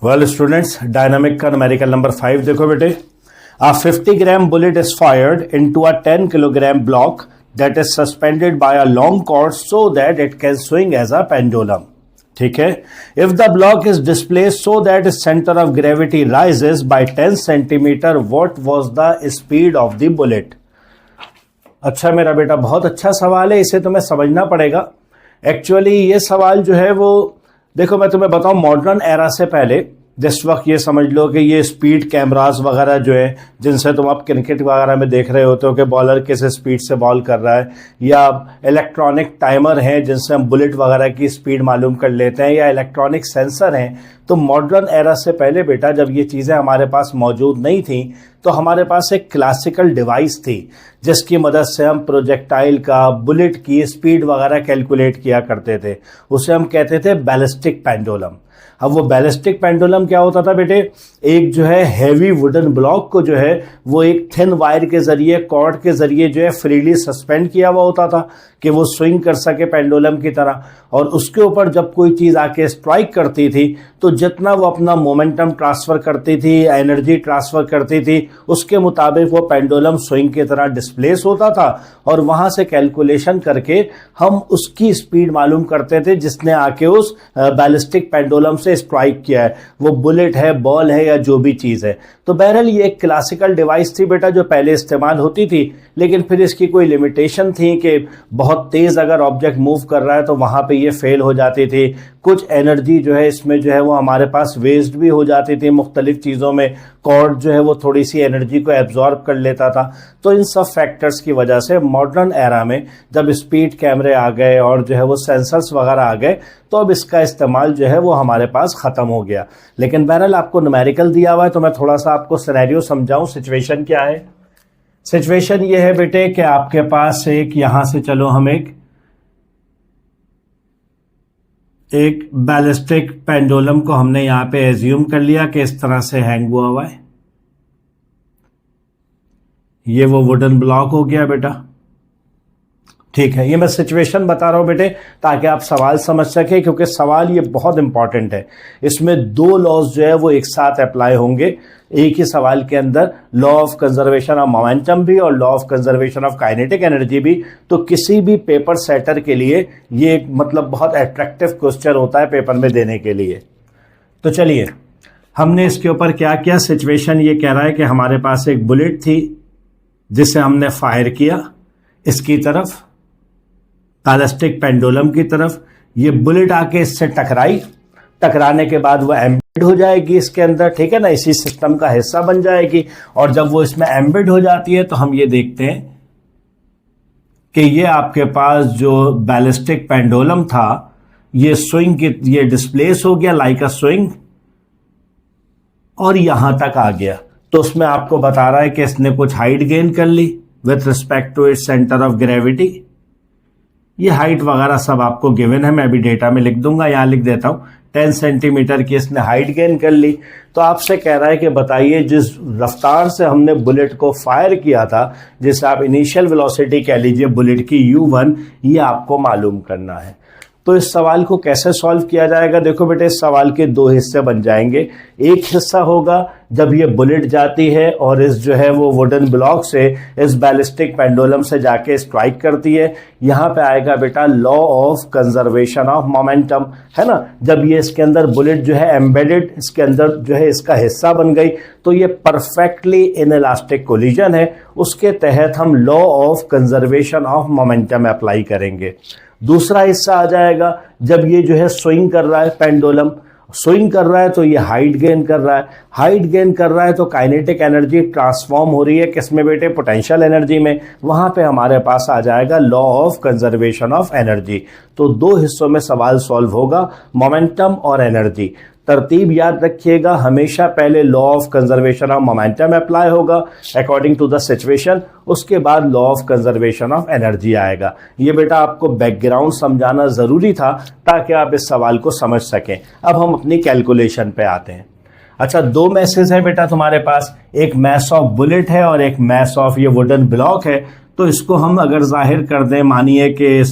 Well students, dynamic का numerical number 5 देखो बेटे। A 50 gram bullet is fired into a 10 kilogram block that is suspended by a long cord so that it can swing as a pendulum. ठीक है। If the block is displaced so that its center of gravity rises by 10 centimeter, what was the speed of the bullet? अच्छा मेरा बेटा, बहुत अच्छा सवाल है, इसे तुम्हें समझना पड़ेगा। एक्चुअली ये सवाल जो है वो देखो, मैं तुम्हें बताऊं, मॉडर्न एरा से पहले जिस वक्त ये समझ लो कि ये स्पीड कैमरास वगैरह जो है, जिनसे तुम आप क्रिकेट वगैरह में देख रहे होते हो कि बॉलर किस स्पीड से बॉल कर रहा है, या इलेक्ट्रॉनिक टाइमर हैं जिनसे हम बुलेट वगैरह की स्पीड मालूम कर लेते हैं, या इलेक्ट्रॉनिक सेंसर हैं। तो मॉडर्न एरा से पहले बेटा, जब ये चीज़ें हमारे पास मौजूद नहीं थी, तो हमारे पास एक क्लासिकल डिवाइस थी जिसकी मदद से हम प्रोजेक्टाइल का, बुलेट की स्पीड वगैरह कैलकुलेट किया करते थे। उसे हम कहते थे बैलिस्टिक पेंडुलम। अब वो बैलिस्टिक पेंडुलम क्या होता था बेटे, एक जो है हैवी वुडन ब्लॉक को जो है वो एक थिन वायर के जरिए, कॉर्ड के जरिए जो है फ्रीली सस्पेंड किया हुआ होता था कि वो स्विंग कर सके पेंडुलम की तरह। और उसके ऊपर जब कोई चीज़ आके स्ट्राइक करती थी तो जितना वो अपना मोमेंटम ट्रांसफ़र करती थी, एनर्जी ट्रांसफ़र करती थी, उसके मुताबिक वो पेंडुलम स्विंग की तरह डिस्प्लेस होता था। और वहाँ से कैलकुलेशन करके हम उसकी स्पीड मालूम करते थे जिसने आके उस बैलिस्टिक पेंडुलम से स्ट्राइक किया है, वो बुलेट है, बॉल है, या जो भी चीज़ है। तो बहरहाल ये एक क्लासिकल डिवाइस थी बेटा जो पहले इस्तेमाल होती थी, लेकिन फिर इसकी कोई लिमिटेशन थी कि बहुत तेज़ अगर ऑब्जेक्ट मूव कर रहा है तो वहाँ पे ये फेल हो जाती थी। कुछ एनर्जी जो है इसमें जो है वो हमारे पास वेस्ट भी हो जाती थी मुख्तलिफ चीज़ों में। कॉर्ड जो है वो थोड़ी सी एनर्जी को एब्जॉर्ब कर लेता था। तो इन सब फैक्टर्स की वजह से मॉडर्न एरा में जब स्पीड कैमरे आ गए और जो है वो सेंसर्स वगैरह आ गए, तो अब इसका इस्तेमाल जो है वो हमारे पास ख़त्म हो गया। लेकिन बहरहाल आपको न्यूमेरिकल दिया हुआ है तो मैं थोड़ा सा आपको सिनेरियो समझाऊं। सिचुएशन क्या है? सिचुएशन ये है बेटे कि आपके पास एक, यहां से चलो हम एक बैलिस्टिक पेंडुलम को हमने यहां पे एज्यूम कर लिया कि इस तरह से हैंग हुआ है। ये वो वुडन ब्लॉक हो गया बेटा, ठीक है। ये मैं सिचुएशन बता रहा हूं बेटे ताकि आप सवाल समझ सकें, क्योंकि सवाल ये बहुत इंपॉर्टेंट है। इसमें दो लॉज जो है वो एक साथ अप्लाई होंगे एक ही सवाल के अंदर, law of conservation of momentum भी और law of conservation of kinetic energy भी। तो किसी भी पेपर सेटर के लिए ये मतलब बहुत अट्रैक्टिव क्वेश्चन होता है पेपर में देने के लिए। तो चलिए, हमने इसके ऊपर क्या किया। सिचुएशन ये कह रहा है कि हमारे पास एक बुलेट थी जिसे हमने फायर किया इसकी तरफ, बैलिस्टिक पेंडुलम की तरफ। ये बुलेट आके इससे टकराने के बाद वो एम्बेड हो जाएगी इसके अंदर, ठीक है ना, इसी सिस्टम का हिस्सा बन जाएगी। और जब वो इसमें एम्बेड हो जाती है तो हम ये देखते हैं कि ये आपके पास जो बैलिस्टिक पेंडुलम था ये स्विंग की, ये डिस्प्लेस हो गया लाइक अ स्विंग और यहां तक आ गया। तो उसमें आपको बता रहा है कि इसने कुछ हाइट गेन कर ली with respect to its centre of gravity. ये हाइट वगैरह सब आपको गिवन है, मैं अभी डेटा में लिख दूंगा, यहां लिख देता हूं। 10 सेंटीमीटर की इसने हाइट गेन कर ली। तो आपसे कह रहा है कि बताइए जिस रफ्तार से हमने बुलेट को फायर किया था, जिसे आप इनिशियल वेलोसिटी कह लीजिए बुलेट की u1, ये आपको मालूम करना है। तो इस सवाल को कैसे सॉल्व किया जाएगा? देखो बेटे, इस सवाल के दो हिस्से बन जाएंगे। एक हिस्सा होगा जब ये बुलेट जाती है और इस जो है वो वुडन ब्लॉक से इस बैलिस्टिक पेंडुलम से जाके स्ट्राइक करती है। यहाँ पे आएगा बेटा law of conservation of momentum, है ना। जब ये इसके अंदर बुलेट जो है एम्बेडेड, इसके अंदर जो है इसका हिस्सा बन गई, तो ये परफेक्टली इनइलास्टिक कोलिजन है। उसके तहत हम law of conservation of momentum apply करेंगे। दूसरा हिस्सा आ जाएगा जब ये जो है स्विंग कर रहा है, पेंडुलम स्विंग कर रहा है, तो ये हाइट गेन कर रहा है। हाइट गेन कर रहा है तो काइनेटिक एनर्जी ट्रांसफॉर्म हो रही है किसमें बेटे? पोटेंशियल एनर्जी में। वहां पे हमारे पास आ जाएगा law of conservation of energy. तो दो हिस्सों में सवाल सॉल्व होगा, मोमेंटम और एनर्जी। तरतीब याद रखिएगा, हमेशा पहले law of conservation of momentum apply होगा अकॉर्डिंग टू द सिचुएशन, उसके बाद law of conservation of energy आएगा। ये बेटा आपको बैकग्राउंड समझाना ज़रूरी था ताकि आप इस सवाल को समझ सकें। अब हम अपनी कैलकुलेशन पे आते हैं। अच्छा, दो मैसेज है बेटा तुम्हारे पास, एक मैस ऑफ बुलेट है और एक मैस ऑफ ये वुडन ब्लॉक है। तो इसको हम अगर जाहिर कर दें, मानिए कि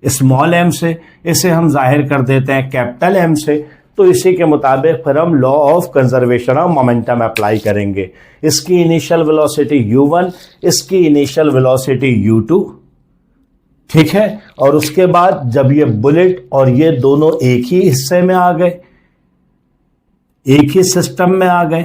स्मॉल एम से, इसे हम जाहिर कर देते हैं कैपिटल एम से। तो इसी के मुताबिक फिर हम law of conservation of momentum apply करेंगे। इसकी इनिशियल वेलोसिटी u1, इसकी इनिशियल वेलोसिटी u2, ठीक है। और उसके बाद जब ये बुलेट और ये दोनों एक ही हिस्से में आ गए, एक ही सिस्टम में आ गए,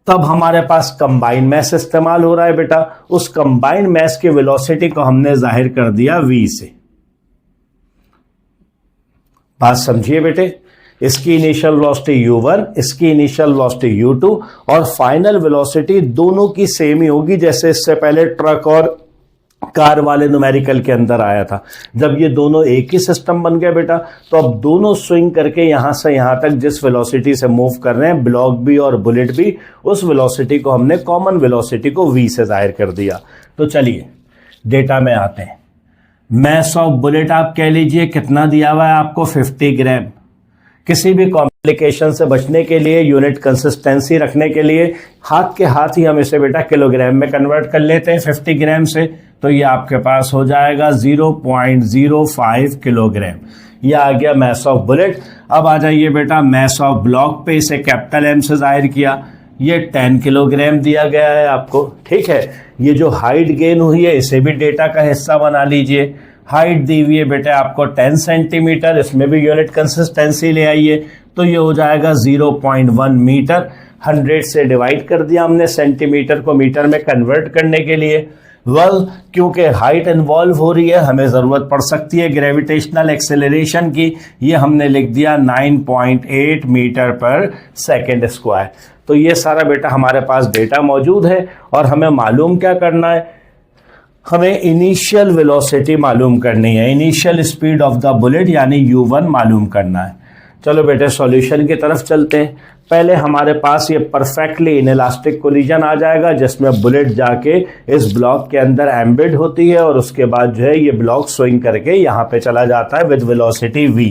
तब हमारे पास कंबाइन मैस इस्तेमाल हो रहा है बेटा। उस कंबाइन मैस की वेलोसिटी को हमने जाहिर कर दिया v से। बात समझिए बेटे, इसकी इनिशियल वेलोसिटी u1, इसकी इनिशियल वेलोसिटी u2 और फाइनल वेलोसिटी दोनों की सेम ही होगी, जैसे इससे पहले ट्रक और कार वाले न्यूमेरिकल के अंदर आया था। जब ये दोनों एक ही सिस्टम बन गया बेटा, तो अब दोनों स्विंग करके यहां से यहां तक जिस वेलोसिटी से मूव कर रहे हैं, ब्लॉक भी और बुलेट भी, उस वेलोसिटी को हमने कॉमन वेलोसिटी को v से जाहिर कर दिया। तो चलिए डेटा में आते हैं। मैस ऑफ बुलेट आप कह लीजिए कितना दिया हुआ है आपको, 50 ग्राम। किसी भी कॉम्प्लिकेशन से बचने के लिए, यूनिट कंसिस्टेंसी रखने के लिए हाथ के हाथ ही हम इसे बेटा किलोग्राम में कन्वर्ट कर लेते हैं 50 ग्राम से। तो ये आपके पास हो जाएगा 0.05 किलोग्राम। ये आ गया मैस ऑफ बुलेट। अब आ जाइए बेटा मैस ऑफ ब्लॉक पे, इसे कैपिटल एम से जाहिर किया, ये 10 किलोग्राम दिया गया है आपको, ठीक है। ये जो हाइट गेन हुई है इसे भी डेटा का हिस्सा बना लीजिए। हाइट दी हुई है बेटे आपको 10 सेंटीमीटर, इसमें भी यूनिट कंसिस्टेंसी ले आइए, तो ये हो जाएगा 0.1 मीटर। 100 से डिवाइड कर दिया हमने सेंटीमीटर को मीटर में कन्वर्ट करने के लिए। क्योंकि हाइट इन्वॉल्व हो रही है, हमें ज़रूरत पड़ सकती है ग्रेविटेशनल एक्सेलरेशन की, ये हमने लिख दिया 9.8 मीटर पर सेकेंड स्क्वायर। तो ये सारा बेटा हमारे पास डेटा मौजूद है और हमें मालूम क्या करना है, हमें इनिशियल वेलोसिटी मालूम करनी है, initial speed of the bullet यानी u1 मालूम करना है। चलो बेटे सॉल्यूशन की तरफ चलते हैं। पहले हमारे पास ये परफेक्टली इनइलास्टिक कोलिजन आ जाएगा जिसमें बुलेट जाके इस ब्लॉक के अंदर एम्बेड होती है और उसके बाद जो है ये ब्लॉक स्विंग करके यहाँ पे चला जाता है विद वेलोसिटी v।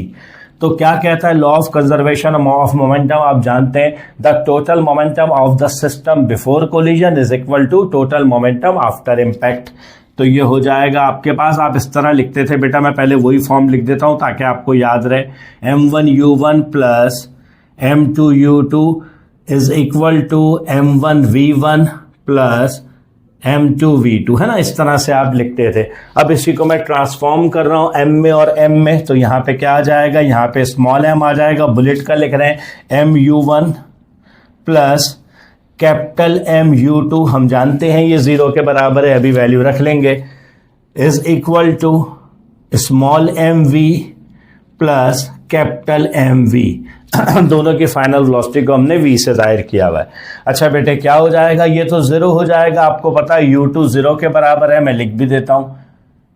तो क्या कहता है law of conservation of momentum, आप जानते हैं, the total momentum of the system before collision is equal to total momentum after impact. तो ये हो जाएगा आपके पास, आप इस तरह लिखते थे बेटा, मैं पहले वही फॉर्म लिख देता हूं ताकि आपको याद रहे। m1u1 plus m2u2 is equal to m1v1 plus m2v2, है ना, इस तरह से आप लिखते थे। अब इसी को मैं ट्रांसफॉर्म कर रहा हूं m में और m में, तो यहाँ पे क्या आ जाएगा, यहाँ पे स्मॉल m आ जाएगा, बुलेट का लिख रहे हैं mu1 प्लस कैपिटल mu2, हम जानते हैं ये 0 के बराबर है, अभी वैल्यू रख लेंगे, is equal to small mv plus capital mv। दोनों की फाइनल वेलोसिटी को हमने v से जाहिर किया हुआ है। अच्छा बेटे क्या हो जाएगा, ये तो 0 हो जाएगा, आपको पता है u2 0 के बराबर है, मैं लिख भी देता हूं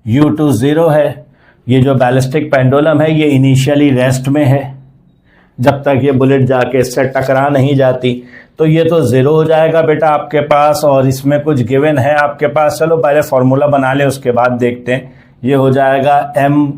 u2 0 है। ये जो बैलिस्टिक पेंडुलम है ये इनिशियली रेस्ट में है जब तक ये बुलेट जाके इससे टकरा नहीं जाती, तो ये तो 0 हो जाएगा बेटा आपके पास। और इसमें कुछ गिवन है आपके पास, चलो पहले फॉर्मूला बना ले उसके बाद देखते हैं। ये हो जाएगा m,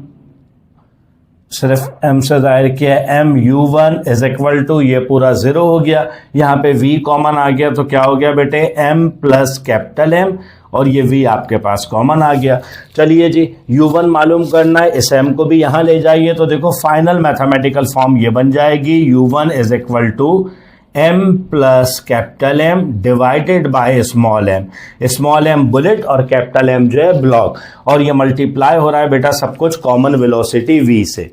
सिर्फ m से जाहिर किया है, mu1 इज इक्वल टू, ये पूरा 0 हो गया, यहाँ पे v कॉमन आ गया, तो क्या हो गया बेटे m प्लस कैपिटल m, और ये v आपके पास कॉमन आ गया। चलिए जी u1 मालूम करना है, इस m को भी यहाँ ले जाइए, तो देखो फाइनल मैथमेटिकल फॉर्म ये बन जाएगी, u1 is equal to m plus capital m divided by small m bullet और कैपिटल m जो है ब्लॉक, और ये मल्टीप्लाई हो रहा है बेटा सब कुछ कॉमन वेलोसिटी v से।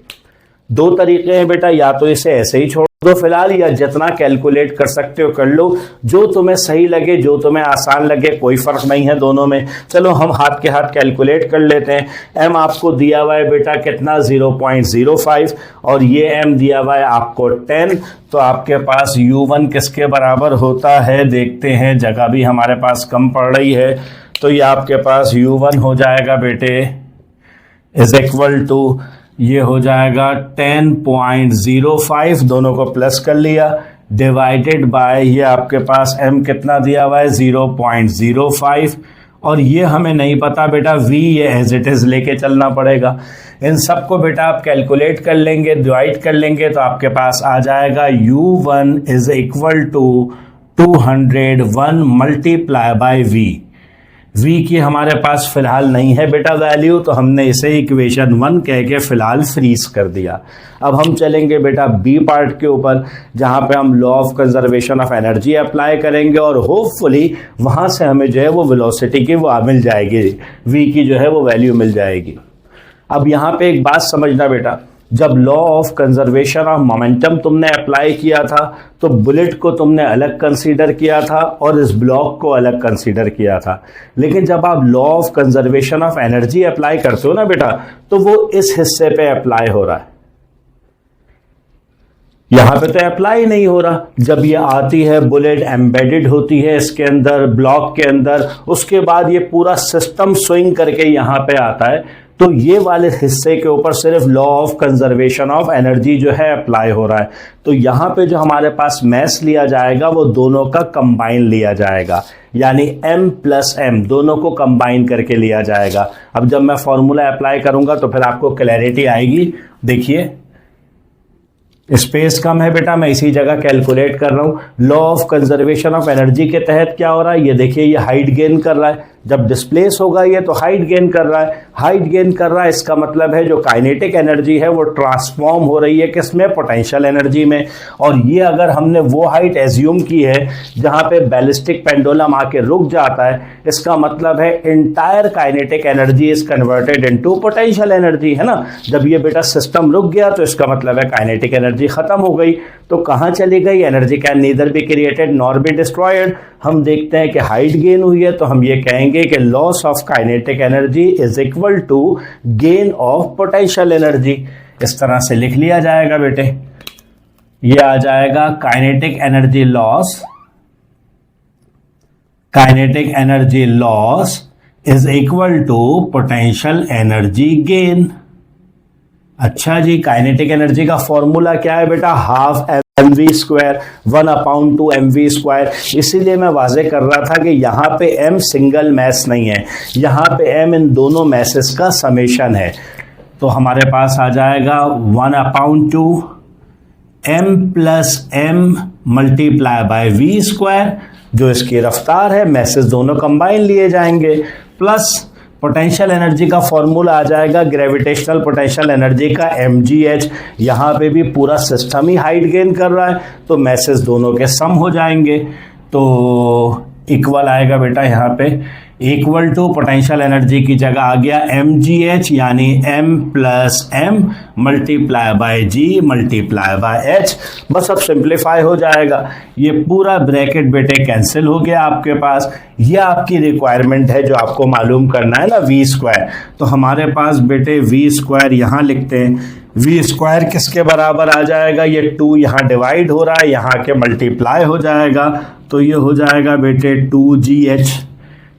दो तरीके हैं बेटा, या तो इसे ऐसे ही छोड़ दो फिलहाल, या जितना कैलकुलेट कर सकते हो कर लो, जो तुम्हें सही लगे, जो तुम्हें आसान लगे, कोई फर्क नहीं है दोनों में। चलो हम हाथ के हाथ कैलकुलेट कर लेते हैं। m आपको दिया हुआ है बेटा कितना, 0.05, और ये m दिया हुआ है आपको 10, तो आपके पास u1 किसके बराबर होता है देखते हैं, जगह भी हमारे पास कम पड़ रही है, तो ये आपके पास u1 हो जाएगा बेटे इज इक्वल टू, ये हो जाएगा 10.05, दोनों को प्लस कर लिया, डिवाइडेड बाय ये आपके पास m कितना दिया हुआ है 0.05, और ये हमें नहीं पता बेटा v, ये एज इट इज लेके चलना पड़ेगा। इन सब को बेटा आप कैलकुलेट कर लेंगे, डिवाइड कर लेंगे, तो आपके पास आ जाएगा u1 is equal to 201 multiply by v। v की हमारे पास फिलहाल नहीं है बेटा वैल्यू, तो हमने इसे इक्वेशन 1 कह के फिलहाल फ्रीज कर दिया। अब हम चलेंगे बेटा बी पार्ट के ऊपर, जहां पे हम law of conservation of energy apply करेंगे और होपफुली वहां से हमें जो है वो वेलोसिटी की वो मिल जाएगी, v की जो है वो वैल्यू मिल जाएगी। अब यहाँ पे एक बात समझना बेटा, जब law of conservation of momentum तुमने अप्लाई किया था तो बुलेट को तुमने अलग कंसीडर किया था और इस ब्लॉक को अलग कंसीडर किया था, लेकिन जब आप law of conservation of energy apply करते हो ना बेटा, तो वो इस हिस्से पे अप्लाई हो रहा है, यहां पे तो अप्लाई नहीं हो रहा। जब ये आती है बुलेट एम्बेडेड होती है इसके अंदर, ब्लॉक के अंदर, उसके बाद ये पूरा सिस्टम स्विंग करके यहां पे आता है, तो ये वाले हिस्से के ऊपर सिर्फ law of conservation of energy जो है अप्लाई हो रहा है। तो यहाँ पे जो हमारे पास मैस लिया जाएगा वो दोनों का कंबाइन लिया जाएगा, यानी m प्लस m दोनों को कंबाइन करके लिया जाएगा। अब जब मैं फॉर्मूला अप्लाई करूंगा तो फिर आपको क्लैरिटी आएगी। देखिए स्पेस कम है बेटा, मैं इसी जगह कैलकुलेट कर रहा हूं। Law of conservation of energy के तहत क्या हो रहा है, ये देखिए ये हाइट गेन कर रहा है, जब डिस्प्लेस होगा ये तो हाइट गेन कर रहा है, हाइट गेन कर रहा है, इसका मतलब है जो काइनेटिक एनर्जी है वो ट्रांसफॉर्म हो रही है किसमें, पोटेंशियल एनर्जी में। और ये अगर हमने वो हाइट एज्यूम की है जहां पे बैलिस्टिक पेंडुलम आके रुक जाता है, इसका मतलब है entire kinetic energy is converted into potential energy, है ना। जब ये बेटा सिस्टम रुक गया तो इसका मतलब है काइनेटिक एनर्जी खत्म हो गई। तो कहां चली गई, energy can neither be created nor be destroyed. हम देखते हैं कि हाइट गेन हुई है, तो हम ये कहेंगे कि loss of kinetic energy is equal to gain of potential energy. इस तरह से लिख लिया जाएगा बेटे, ये आ जाएगा kinetic energy loss, kinetic energy loss is equal to potential energy gain. अच्छा जी, काइनेटिक एनर्जी का फॉर्मूला क्या है बेटा, half mv square 1/2 mv square. इसीलिए मैं वाजे कर रहा था कि यहाँ पे m सिंगल मैस नहीं है, यहाँ पे m इन दोनों मैसेस का समेशन है। तो हमारे पास आ जाएगा 1/2 m plus m multiply by v square, जो इसकी रफ्तार है, मैसेस दोनों कंबाइन लिए जाएंगे, प्लस पोटेंशियल एनर्जी का फॉर्मूला आ जाएगा ग्रेविटेशनल पोटेंशियल एनर्जी का mgh। यहाँ पे भी पूरा सिस्टम ही हाइट गेन कर रहा है, तो मैसेस दोनों के सम हो जाएंगे। तो इक्वल आएगा बेटा यहाँ पे, इक्वल टू पोटेंशियल एनर्जी की जगह आ गया mgh, यानी m plus m multiply by g multiply by h। बस अब सिंप्लीफाई हो जाएगा, ये पूरा ब्रैकेट बेटे कैंसिल हो गया आपके पास। ये आपकी रिक्वायरमेंट है जो आपको मालूम करना है ना, v स्क्वायर। तो हमारे पास बेटे v स्क्वायर यहाँ लिखते हैं, v स्क्वायर किसके बराबर आ जाएगा, ये 2 यहाँ डिवाइड हो रहा है, यहाँ के मल्टीप्लाई हो जाएगा, तो ये हो जाएगा बेटे 2gh।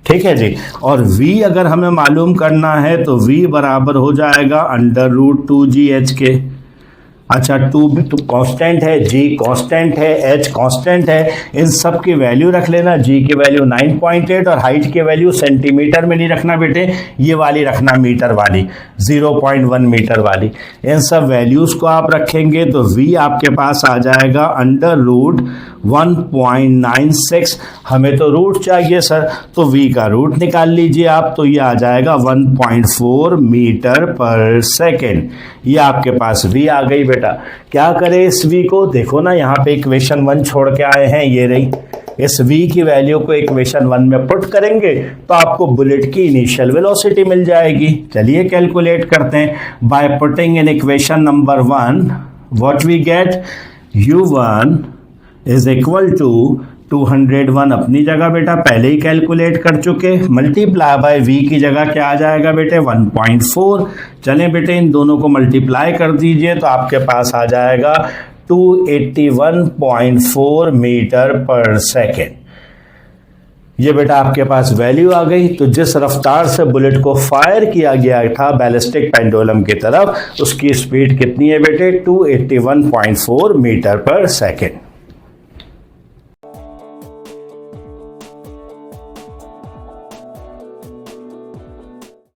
ठीक है जी। और v अगर हमें मालूम करना है तो v बराबर हो जाएगा √2gh के। अच्छा, 2 तो कांस्टेंट है, g कांस्टेंट है, h कांस्टेंट है, इन सब की वैल्यू रख लेना। g की वैल्यू 9.8 और हाइट की वैल्यू सेंटीमीटर में नहीं रखना बेटे, ये वाली रखना मीटर वाली, 0.1 मीटर वाली। इन सब वैल्यूज को आप रखेंगे तो v आपके पास आ जाएगा √1.96। हमें तो रूट चाहिए सर, तो v का रूट निकाल लीजिए आप, तो ये आ जाएगा 1.4 मीटर पर सेकेंड। ये आपके पास v आ गई बेटा। क्या करें इस v को, देखो ना यहाँ पे इक्वेशन 1 छोड़ के आए हैं, ये रही। इस v की वैल्यू को इक्वेशन 1 में पुट करेंगे तो आपको बुलेट की इनिशियल वेलोसिटी मिल जाएगी। चलिए कैलकुलेट करते हैं। By putting in equation number 1 what we get, u1 is equal to 201 अपनी जगह बेटा पहले ही कैलकुलेट कर चुके, मल्टीप्लाई बाय v की जगह क्या आ जाएगा बेटे 1.4। चलें बेटे इन दोनों को मल्टीप्लाई कर दीजिए तो आपके पास आ जाएगा 281.4 मीटर पर सेकेंड। ये बेटा आपके पास वैल्यू आ गई। तो जिस रफ्तार से बुलेट को फायर किया गया था बैलिस्टिक पेंडुलम की तरफ, उसकी स्पीड कितनी है बेटे 281.4 मीटर पर सेकेंड।